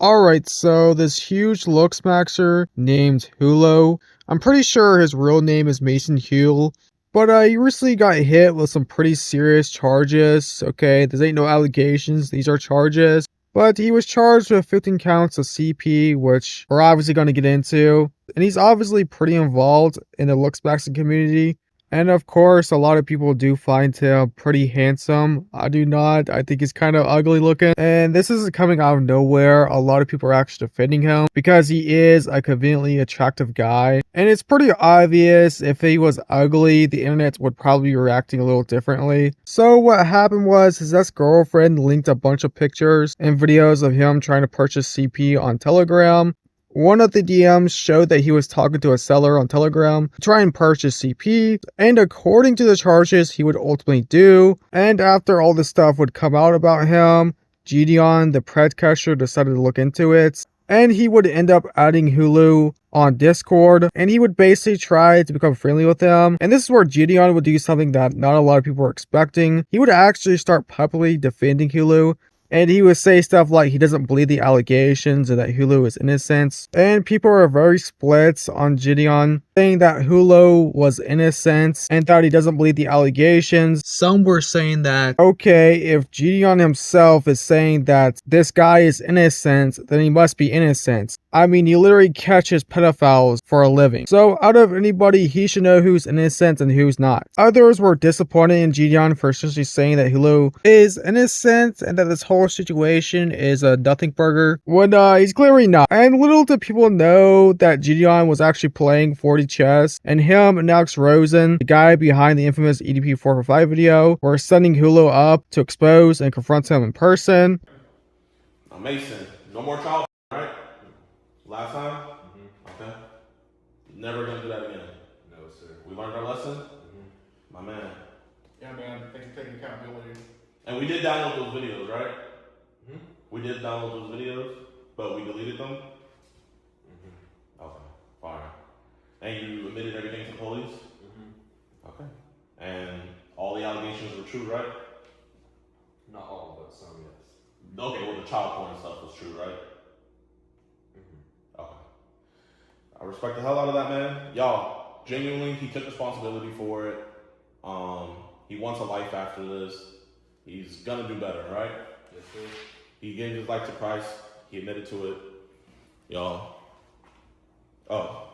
Alright, so this huge looks maxer named Hulio, I'm pretty sure his real name is Mason Huel, but he recently got hit with some pretty serious charges. Okay, these ain't no allegations, these are charges. But he was charged with 15 counts of CP, which we're obviously going to get into. And he's obviously pretty involved in the looks maxing community. And of course, a lot of people do find him pretty handsome. I do not. I think he's kind of ugly looking. And this isn't coming out of nowhere. A lot of people are actually defending him because he is a conveniently attractive guy. And it's pretty obvious if he was ugly, the internet would probably be reacting a little differently. So what happened was his ex-girlfriend linked a bunch of pictures and videos of him trying to purchase CP on Telegram. One of the DMs showed that he was talking to a seller on Telegram to try and purchase CP, and according to the charges he would ultimately do, and after all this stuff would come out about him, Gideon, the predcaster, decided to look into it, and he would end up adding Hulio on Discord, and he would basically try to become friendly with him. And this is where Gideon would do something that not a lot of people were expecting. He would actually start publicly defending Hulio. And he would say stuff like he doesn't believe the allegations and that Hulio is innocent. And people are very split on Gideon, saying that Hulio was innocent and that he doesn't believe the allegations. Some were saying that, okay, if Gideon himself is saying that this guy is innocent, then he must be innocent. I mean, he literally catches pedophiles for a living. So out of anybody, he should know who's innocent and who's not. Others were disappointed in Gideon for essentially saying that Hulio is innocent and that this whole situation is a nothing burger when he's clearly not. And little do people know that Gideon was actually playing 40 chess, and him and Alex Rosen, the guy behind the infamous EDP 445 video, were sending Hulio up to expose and confront him in person. Mason, no more child, right? Last time? Okay. Never gonna do that again. No, sir. We learned our lesson? My man. Yeah, man. Thanks for taking accountability. And we did download those videos, right? We did download those videos, but we deleted them? Okay, fine. And you admitted everything to police? Okay. And all the allegations were true, right? Not all, but some, yes. Okay, well the child porn stuff was true, right? Okay. I respect the hell out of that man. Y'all, genuinely, he took responsibility for it. He wants a life after this. He's gonna do better, right? Yes, sir. He gave his life to Christ. He admitted to it. Y'all. Oh.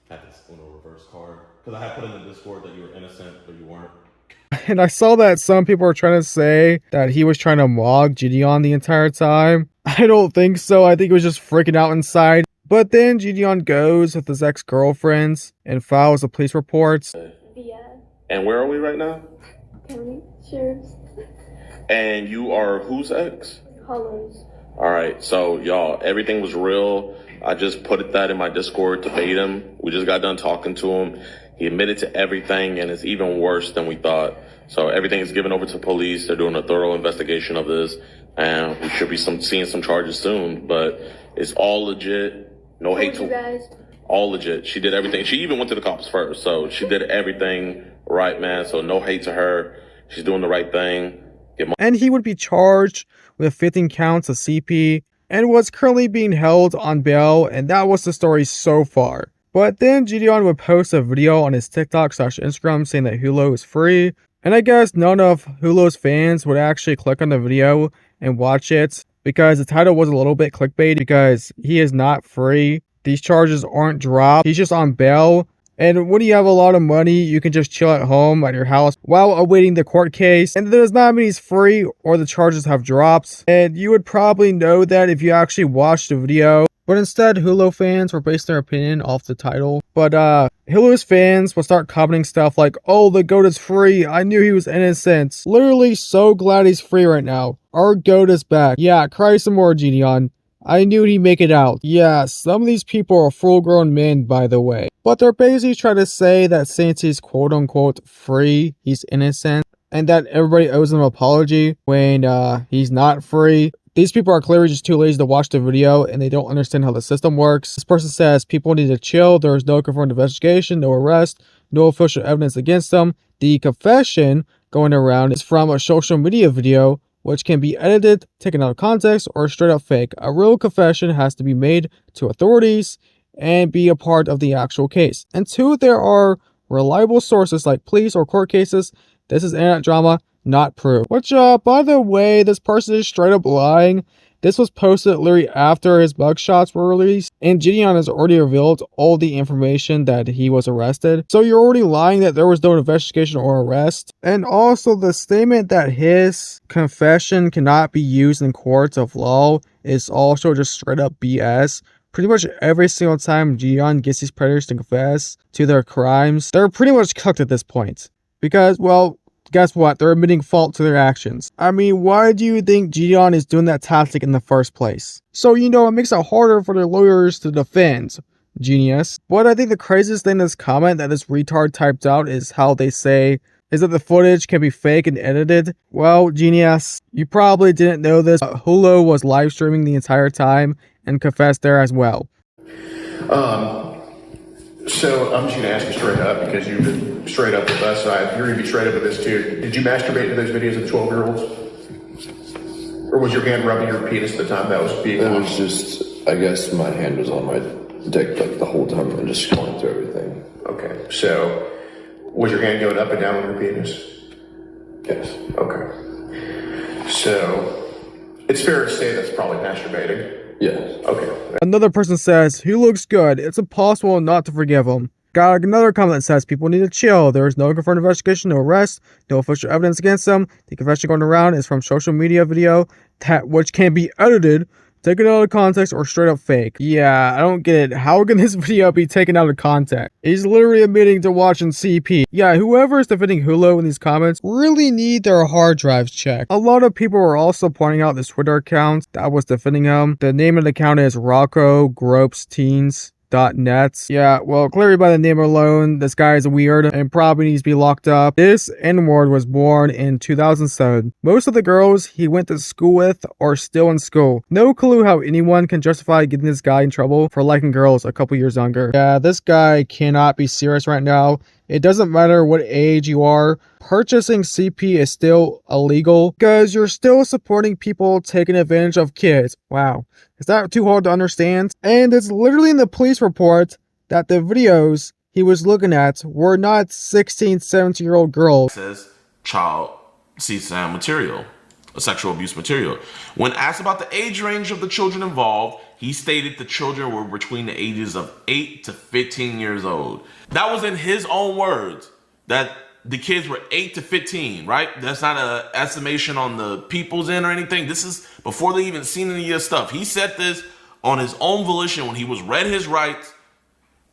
Had this Uno reverse card. Because I had put in the Discord that you were innocent, but you weren't. And I saw that some people were trying to say that he was trying to mock Gideon the entire time. I don't think so. I think he was just freaking out inside. But then Gideon goes with his ex-girlfriends and files a police report. Yeah. And where are we right now? County Sheriff's. And you are whose ex? Hollows. Alright, so y'all, everything was real. I just put that in my Discord to bait him. We just got done talking to him. He admitted to everything, and it's even worse than we thought. So everything is given over to police. They're doing a thorough investigation of this, and we should be seeing some charges soon. But it's all legit. No hate to guys. All legit. She did everything. She even went to the cops first, so she did everything right, man. So no hate to her. She's doing the right thing. And he would be charged with 15 counts of CP and was currently being held on bail, and that was the story so far. But then Gideon would post a video on his TikTok/Instagram saying that Hulio is free, and I guess none of Hulio's fans would actually click on the video and watch it because the title was a little bit clickbait because he is not free. These charges aren't dropped. He's just on bail. And when you have a lot of money, you can just chill at home at your house while awaiting the court case. And that does not mean he's free or the charges have dropped. And you would probably know that if you actually watched the video. But instead, Hulio fans were basing their opinion off the title. But Hulio's fans will start commenting stuff like, oh, the GOAT is free. I knew he was innocent. Literally so glad he's free right now. Our GOAT is back. Yeah, cry some more, Gideon. I knew he'd make it out. Yeah, some of these people are full-grown men, by the way. But they're basically trying to say that since he's quote-unquote free, he's innocent, and that everybody owes him an apology when he's not free. These people are clearly just too lazy to watch the video, and they don't understand how the system works. This person says people need to chill. There is no confirmed investigation, no arrest, no official evidence against them. The confession going around is from a social media video which can be edited, taken out of context, or straight up fake. A real confession has to be made to authorities and be a part of the actual case. And 2, there are reliable sources like police or court cases. This is internet drama, not proof. Which, by the way, this person is straight up lying. This was posted literally after his mugshots were released, and Gideon has already revealed all the information that he was arrested. So you're already lying that there was no investigation or arrest. And also the statement that his confession cannot be used in courts of law is also just straight up BS. Pretty much every single time Gideon gets these predators to confess to their crimes, they're pretty much cooked at this point. Because, well, guess what? They're admitting fault to their actions. I mean, why do you think Gideon is doing that tactic in the first place? So, it makes it harder for their lawyers to defend. Genius. But I think the craziest thing in this comment that this retard typed out is how they say is that the footage can be fake and edited. Well, genius, you probably didn't know this. Hulio was live streaming the entire time and confessed there as well. So I'm just going to ask you straight up because you've been straight up with us. You're going to be straight up with this too. Did you masturbate to those videos of 12-year-olds? Or was your hand rubbing your penis at the time that was being It watched? was just, I guess my hand was on my dick like the whole time and just going through everything. Okay. So was your hand going up and down on your penis? Yes. Okay. So it's fair to say that's probably masturbating. Yes. Okay. Another person says, he looks good. It's impossible not to forgive him. Got another comment that says, people need to chill. There is no confirmed investigation, no arrest, no official evidence against him. The confession going around is from social media video, which can be edited, taken out of context, or straight up fake. Yeah, I don't get it. How can this video be taken out of context? He's literally admitting to watching CP. Yeah, whoever is defending Hulio in these comments really need their hard drives checked. A lot of people were also pointing out this Twitter account that was defending him. The name of the account is Rocco Gropes Teens. .net. Yeah, well, clearly by the name alone, this guy is weird and probably needs to be locked up. This N-word was born in 2007. Most of the girls he went to school with are still in school. No clue how anyone can justify getting this guy in trouble for liking girls a couple years younger. Yeah, this guy cannot be serious right now. It doesn't matter what age you are. Purchasing CP is still illegal because you're still supporting people taking advantage of kids. Wow. Is that too hard to understand? And it's literally in the police report that the videos he was looking at were not 16, 17-year-old girls. Says child CSAM material, sexual abuse material. When asked about the age range of the children involved, he stated the children were between the ages of 8 to 15 years old. That was in his own words, that the kids were 8 to 15, right? That's not an estimation on the people's end or anything. This is before they even seen any of this stuff. He said this on his own volition when he was read his rights,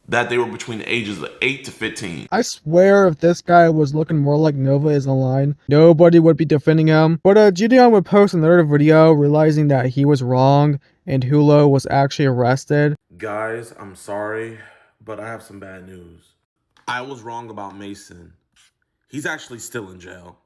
that they were between the ages of 8 to 15. I swear if this guy was looking more like Nova is online, nobody would be defending him. But Gideon would post another video realizing that he was wrong and Hulio was actually arrested. Guys, I'm sorry, but I have some bad news. I was wrong about Mason. He's actually still in jail.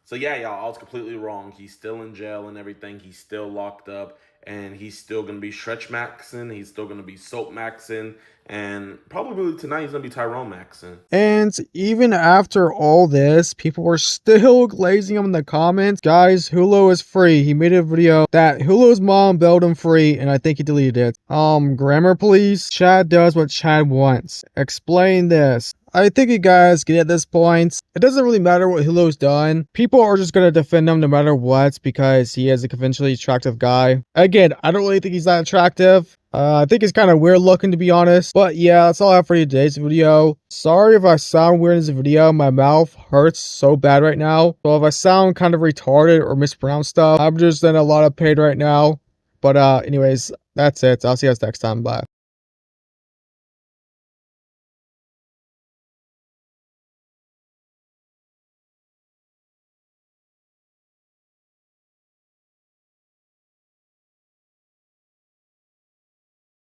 So yeah, y'all, I was completely wrong. He's still in jail and everything. He's still locked up. And he's still going to be Stretch Maxon. He's still going to be Soap Maxon. And probably tonight he's going to be Tyrone Maxon. And even after all this, people were still glazing him in the comments. Guys, Hulio is free. He made a video that Hulio's mom bailed him free, and I think he deleted it. Grammar please. Chad does what Chad wants. Explain this. I think you guys get at this point. It doesn't really matter what Hulio's done. People are just going to defend him no matter what because he is a conventionally attractive guy. Again, I don't really think he's that attractive. I think he's kind of weird looking, to be honest. But yeah, that's all I have for today's video. Sorry if I sound weird in this video. My mouth hurts so bad right now. So if I sound kind of retarded or mispronounce stuff, I'm just in a lot of pain right now. But anyways, that's it. I'll see you guys next time. Bye.